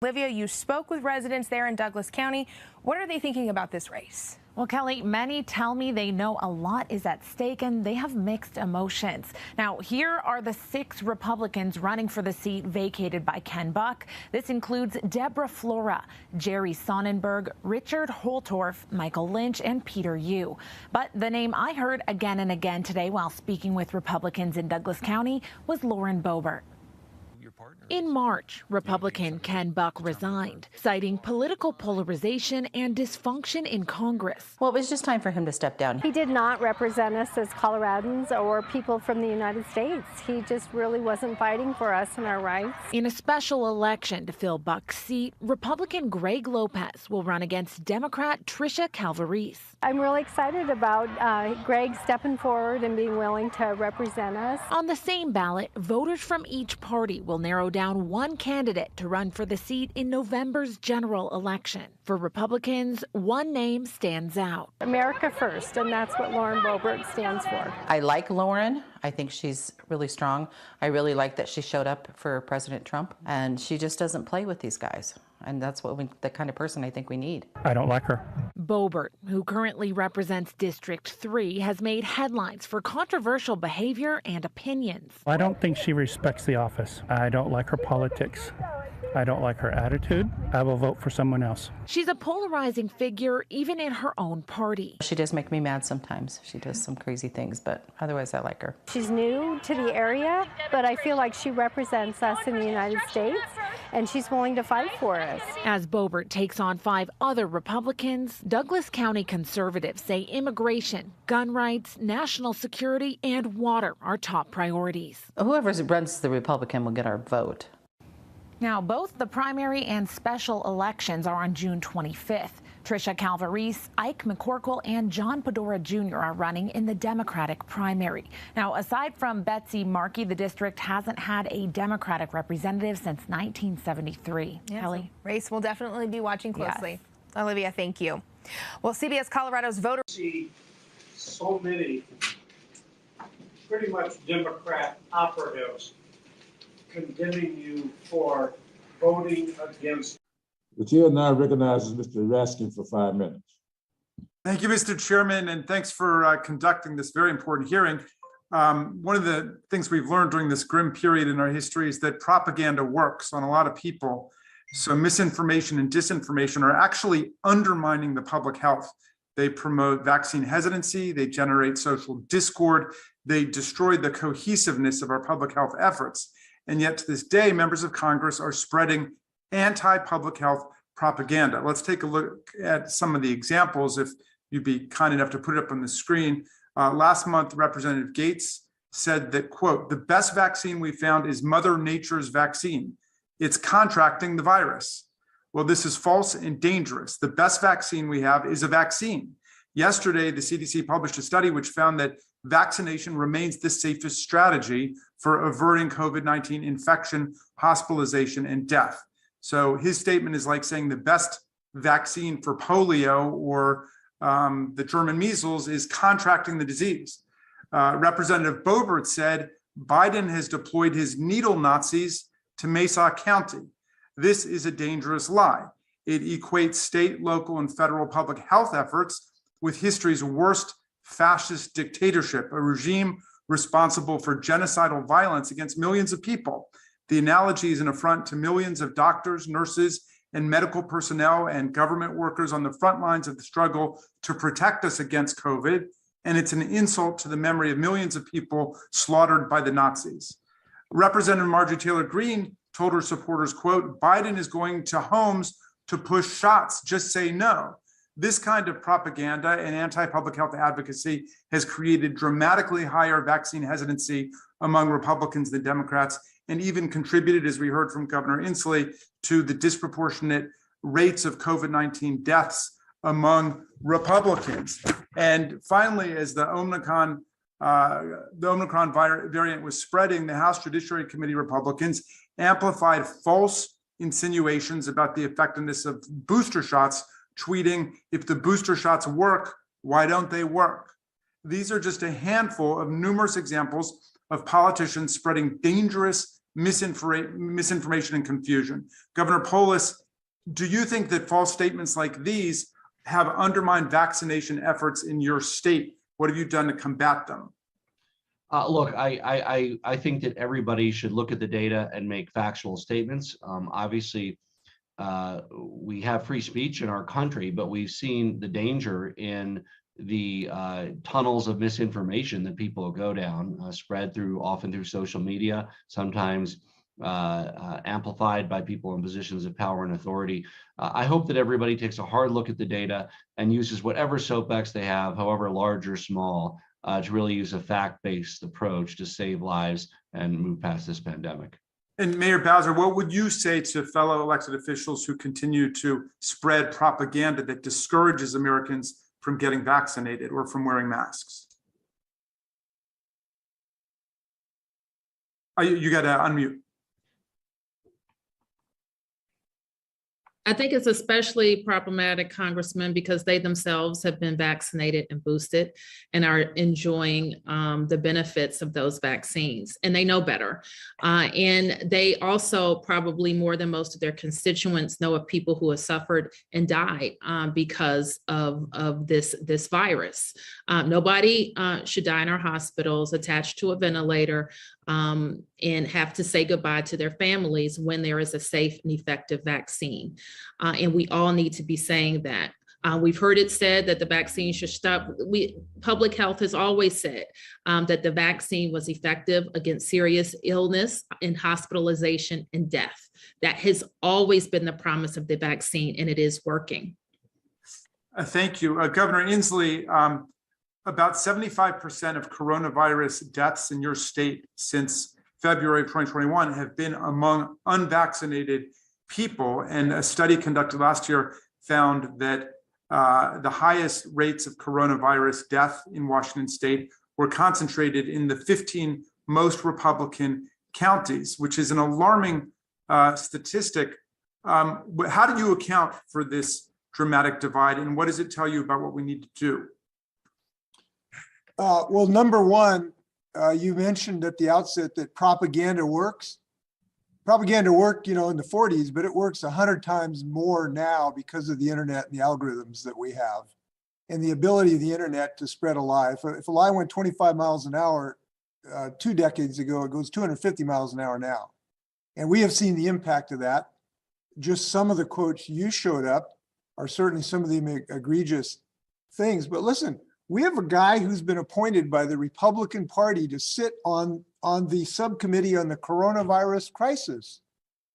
Olivia, you spoke with residents there in Douglas County. What are they thinking about this race? Well, Kelly, many tell me they know a lot is at stake and they have mixed emotions. Now, here are the 6 Republicans running for the seat vacated by Ken Buck. This includes Deborah Flora, Jerry Sonnenberg, Richard Holtorf, Michael Lynch, and Peter Yu. But the name I heard again and again today while speaking with Republicans in Douglas County was Lauren Boebert. In March, Republican Ken Buck resigned, citing political polarization and dysfunction in Congress. Well, it was just time for him to step down. He did not represent us as Coloradans or people from the United States. He just really wasn't fighting for us and our rights. In a special election to fill Buck's seat, Republican Greg Lopez will run against Democrat Tricia Calvarese. I'm really excited about Greg stepping forward and being willing to represent us. On the same ballot, voters from each party will narrow down one candidate to run for the seat in November's general election. For Republicans, one name stands out. America first, and that's what Lauren Boebert stands for. I like Lauren. I think she's really strong. I really like that she showed up for President Trump, and she just doesn't play with these guys. And that's the kind of person I think we need. I don't like her. Boebert, who currently represents District 3, has made headlines for controversial behavior and opinions. I don't think she respects the office. I don't like her politics. I don't like her attitude. I will vote for someone else. She's a polarizing figure even in her own party. She does make me mad sometimes. She does some crazy things, but otherwise I like her. She's new to the area, but I feel like she represents us in the United States, and she's willing to fight for us. As Boebert takes on 5 other Republicans, Douglas County conservatives say immigration, gun rights, national security, and water are top priorities. Whoever runs the Republican will get our vote. Now, both the primary and special elections are on June 25th. Tricia Calvarese, Ike McCorkle, and John Pedora Jr. are running in the Democratic primary. Now, aside from Betsy Markey, the district hasn't had a Democratic representative since 1973. Yeah, Kelly? So race we'll definitely be watching closely. Yes. Olivia, thank you. Well, CBS Colorado's voter... See so many pretty much Democrat operatives condemning you for voting against. The chair now recognizes Mr. Raskin for 5 minutes. Thank you, Mr. Chairman, and thanks for conducting this very important hearing. One of the things we've learned during this grim period in our history is that propaganda works on a lot of people. So misinformation and disinformation are actually undermining the public health. They promote vaccine hesitancy, they generate social discord, they destroy the cohesiveness of our public health efforts. And yet to this day, members of Congress are spreading anti-public health propaganda. Let's take a look at some of the examples, if you'd be kind enough to put it up on the screen. Last month, Representative Gates said that, quote, "The best vaccine we found is Mother Nature's vaccine. It's contracting the virus." Well, this is false and dangerous. The best vaccine we have is a vaccine. Yesterday, the CDC published a study which found that vaccination remains the safest strategy for averting COVID-19 infection, hospitalization, and death. So his statement is like saying the best vaccine for polio or the German measles is contracting the disease. Representative Boebert said Biden has deployed his needle Nazis to Mesa County. This is a dangerous lie. It equates state, local, and federal public health efforts with history's worst fascist dictatorship, a regime responsible for genocidal violence against millions of people. The analogy is an affront to millions of doctors, nurses, and medical personnel and government workers on the front lines of the struggle to protect us against COVID. And it's an insult to the memory of millions of people slaughtered by the Nazis. Representative Marjorie Taylor Greene told her supporters, quote, "Biden is going to homes to push shots, just say no." This kind of propaganda and anti-public health advocacy has created dramatically higher vaccine hesitancy among Republicans than Democrats, and even contributed, as we heard from Governor Inslee, to the disproportionate rates of COVID-19 deaths among Republicans. And finally, as the Omicron variant was spreading, the House Judiciary Committee Republicans amplified false insinuations about the effectiveness of booster shots, tweeting, "If the booster shots work, why don't they work?" These are just a handful of numerous examples of politicians spreading dangerous misinformation and confusion. Governor Polis, do you think that false statements like these have undermined vaccination efforts in your state? What have you done to combat them? Look, I think that everybody should look at the data and make factual statements. Obviously, we have free speech in our country, but we've seen the danger in the tunnels of misinformation that people go down, spread often through social media, sometimes amplified by people in positions of power and authority. I hope that everybody takes a hard look at the data and uses whatever soapbox they have, however large or small, to really use a fact-based approach to save lives and move past this pandemic. And Mayor Bowser, what would you say to fellow elected officials who continue to spread propaganda that discourages Americans from getting vaccinated or from wearing masks? You got to unmute. I think it's especially problematic, Congressman, because they themselves have been vaccinated and boosted and are enjoying the benefits of those vaccines, and they know better. And they also probably more than most of their constituents know of people who have suffered and died because of this virus. Nobody should die in our hospitals attached to a ventilator and have to say goodbye to their families when there is a safe and effective vaccine. And we all need to be saying that. We've heard it said that the vaccine should stop. Public health has always said that the vaccine was effective against serious illness and hospitalization and death. That has always been the promise of the vaccine, and it is working. Thank you. Governor Inslee, about 75% of coronavirus deaths in your state since February of 2021 have been among unvaccinated people. And a study conducted last year found that the highest rates of coronavirus death in Washington state were concentrated in the 15 most Republican counties, which is an alarming statistic. How do you account for this dramatic divide, and what does it tell you about what we need to do? Well, number one, you mentioned at the outset that propaganda works. Propaganda worked, in the 40s, but it works 100 times more now because of the internet and the algorithms that we have and the ability of the internet to spread a lie. If a lie went 25 miles an hour 2 decades ago, it goes 250 miles an hour now. And we have seen the impact of that. Just some of the quotes you showed up are certainly some of the egregious things. But listen, we have a guy who's been appointed by the Republican Party to sit on the subcommittee on the coronavirus crisis,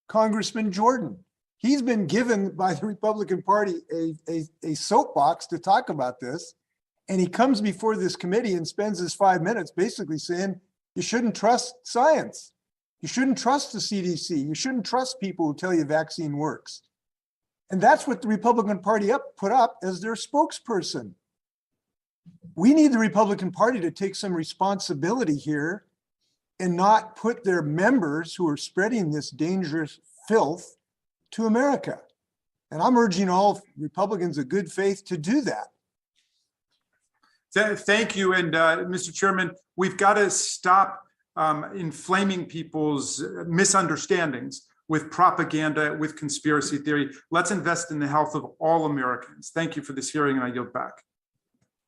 Congressman Jordan. He's been given by the Republican Party a soapbox to talk about this. And he comes before this committee and spends his 5 minutes basically saying, you shouldn't trust science. You shouldn't trust the CDC. You shouldn't trust people who tell you vaccine works. And that's what the Republican Party put up as their spokesperson. We need the Republican Party to take some responsibility here and not put their members who are spreading this dangerous filth to America. And I'm urging all Republicans of good faith to do that. Thank you. And Mr. Chairman, we've got to stop inflaming people's misunderstandings with propaganda, with conspiracy theory. Let's invest in the health of all Americans. Thank you for this hearing, and I yield back.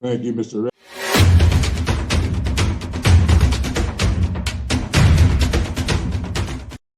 Thank you, Mr.